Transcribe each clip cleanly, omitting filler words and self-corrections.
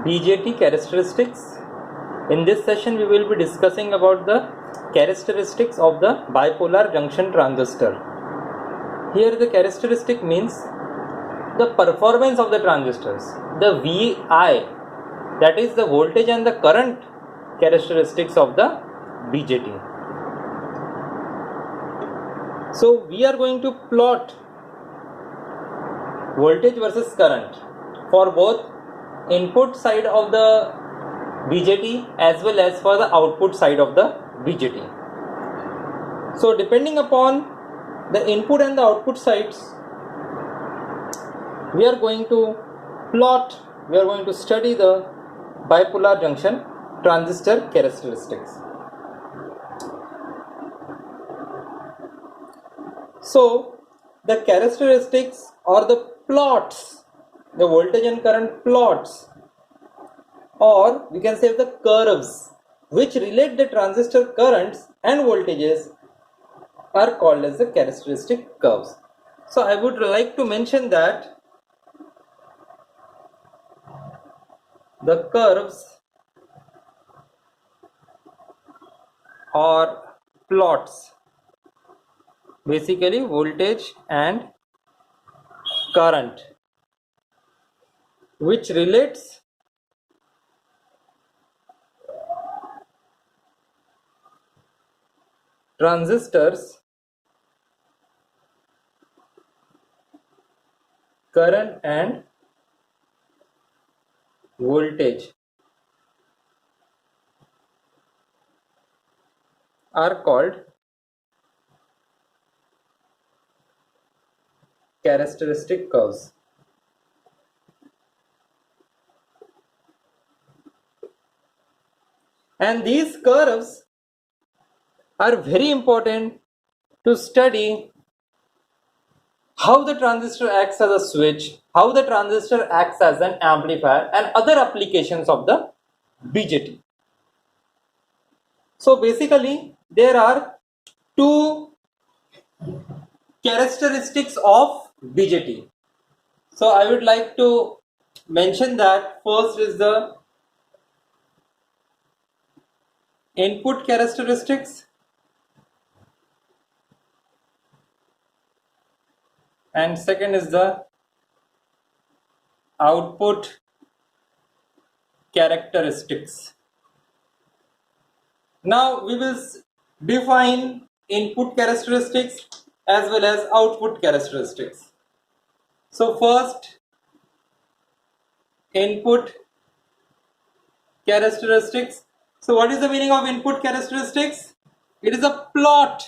BJT characteristics. In this session we will be discussing about the characteristics of the bipolar junction transistor. Here the characteristic means the performance of the transistors, the VI, that is the voltage and the current characteristics of the BJT. So we are going to plot voltage versus current for both input side of the BJT as well as for the output side of the BJT. So depending upon the input and the output sides, we are going to study the bipolar junction transistor characteristics. So the characteristics or the plots, the voltage and current plots, or we can say the curves which relate the transistor currents and voltages are called as the characteristic curves. So I would like to mention that the curves or plots, basically voltage and current, which relates transistors current and voltage are called characteristic curves. And these curves are very important to study how the transistor acts as a switch, how the transistor acts as an amplifier, and other applications of the BJT. So basically there are two characteristics of BJT. So I would like to mention that first is the input characteristics and second is the output characteristics. Now we will define input characteristics as well as output characteristics. So first, input characteristics. So what is the meaning of input characteristics? It is a plot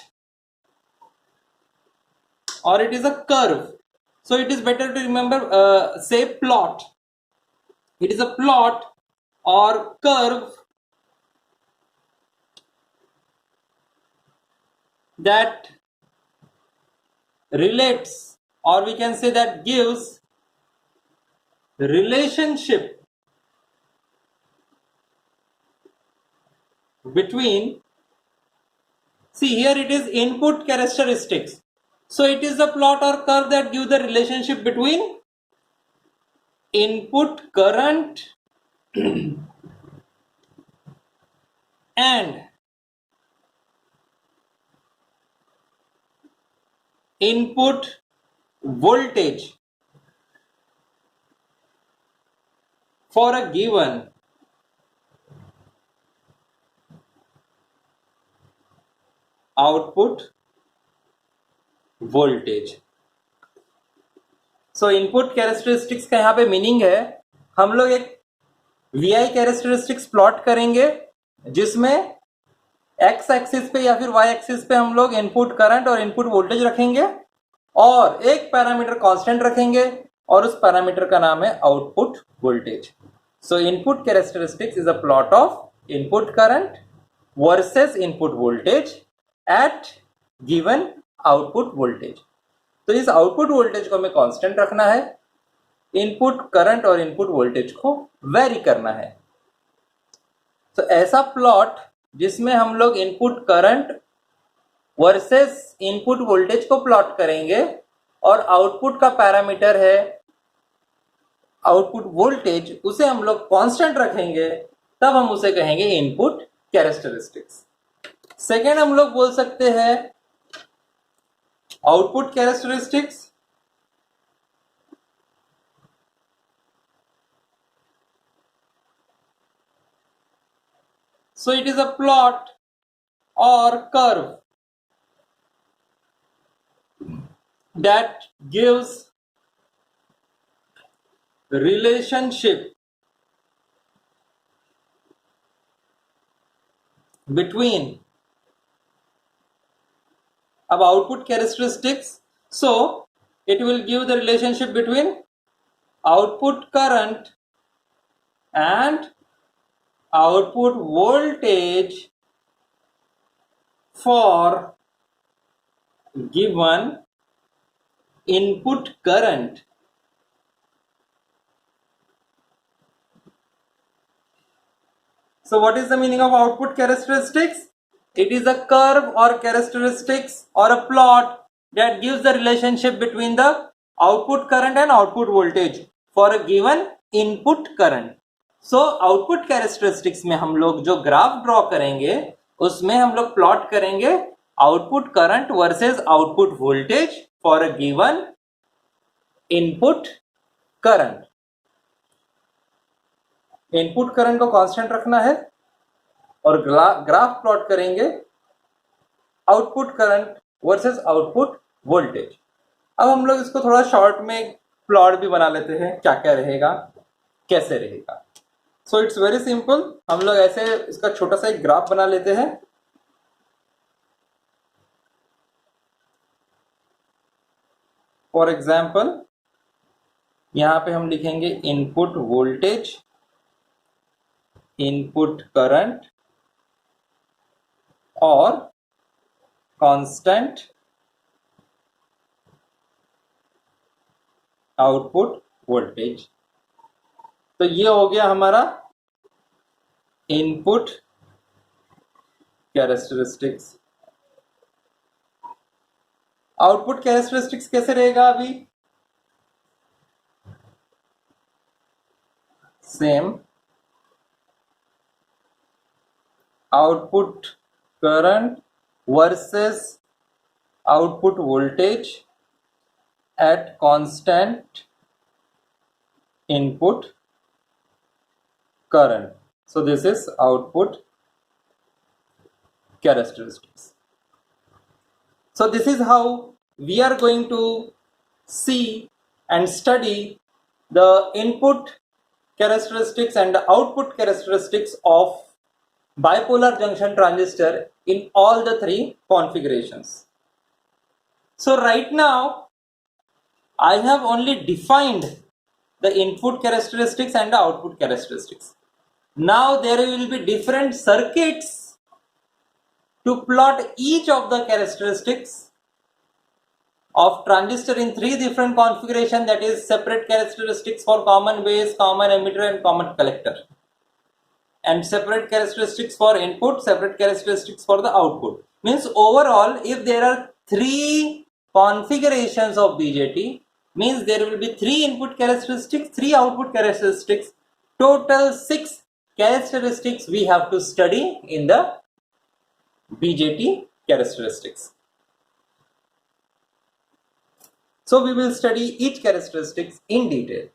or it is a curve. So it is better to remember say plot. It is a plot or curve that relates, or we can say that gives relationship between, see here it is input characteristics. So it is a plot or curve that gives the relationship between input current and input voltage for a given output voltage. So input characteristics का यहाँ पे meaning है, हम लोग एक VI characteristics plot करेंगे जिसमें x axis पे या फिर y एक्सिस पे हम लोग इनपुट करंट और इनपुट वोल्टेज रखेंगे और एक पैरामीटर कांस्टेंट रखेंगे और उस पैरामीटर का नाम है output voltage. So input characteristics is a plot of input current versus input voltage at given output voltage. तो इस आउटपुट वोल्टेज को हमें कांस्टेंट रखना है, इनपुट करंट और इनपुट वोल्टेज को वेरी करना है. तो ऐसा प्लॉट जिसमें हम लोग input current versus input voltage को प्लॉट करेंगे और आउटपुट का पैरामीटर है आउटपुट वोल्टेज उसे हम लोग कांस्टेंट रखेंगे, तब हम उसे कहेंगे इनपुट कैरेक्टरिस्टिक्स। सेकेंड हम लोग बोल सकते हैं output characteristics. So it is a plot or curve that gives relationship between अब output characteristics, so it will give the relationship between output current and output voltage for given input current. So what is the meaning of output characteristics? It is a curve or characteristics or a plot that gives the relationship between the output current and output voltage for a given input current. So output characteristics में हम लोग जो graph draw करेंगे उसमें हम लोग plot करेंगे output current versus output voltage for a given input current. Input current को कांस्टेंट रखना है और ग्राफ प्लॉट करेंगे output current versus output voltage. अब हम लोग इसको थोड़ा शॉर्ट में प्लॉट भी बना लेते हैं, क्या क्या रहेगा कैसे रहेगा। सो इट्स वेरी सिंपल, हम लोग ऐसे इसका छोटा सा एक ग्राफ बना लेते हैं। फॉर एग्जाम्पल यहां पे हम लिखेंगे इनपुट वोल्टेज, इनपुट करंट और कांस्टेंट आउटपुट वोल्टेज। तो ये हो गया हमारा इनपुट कैरेक्टरिस्टिक्स। आउटपुट कैरेक्टरिस्टिक्स कैसे रहेगा अभी? Same, output current versus output voltage at constant input current. So this is output characteristics. So this is how we are going to see and study the input characteristics and the output characteristics of bipolar junction transistor in all the three configurations. So right now I have only defined the input characteristics and the output characteristics. Now there will be different circuits to plot each of the characteristics of transistor in three different configurations, that is separate characteristics for common base, common emitter and common collector, and separate characteristics for input, separate characteristics for the output. Means overall if there are three configurations of BJT, means there will be three input characteristics, three output characteristics, total 6 characteristics we have to study in the BJT characteristics. So we will study each characteristics in detail.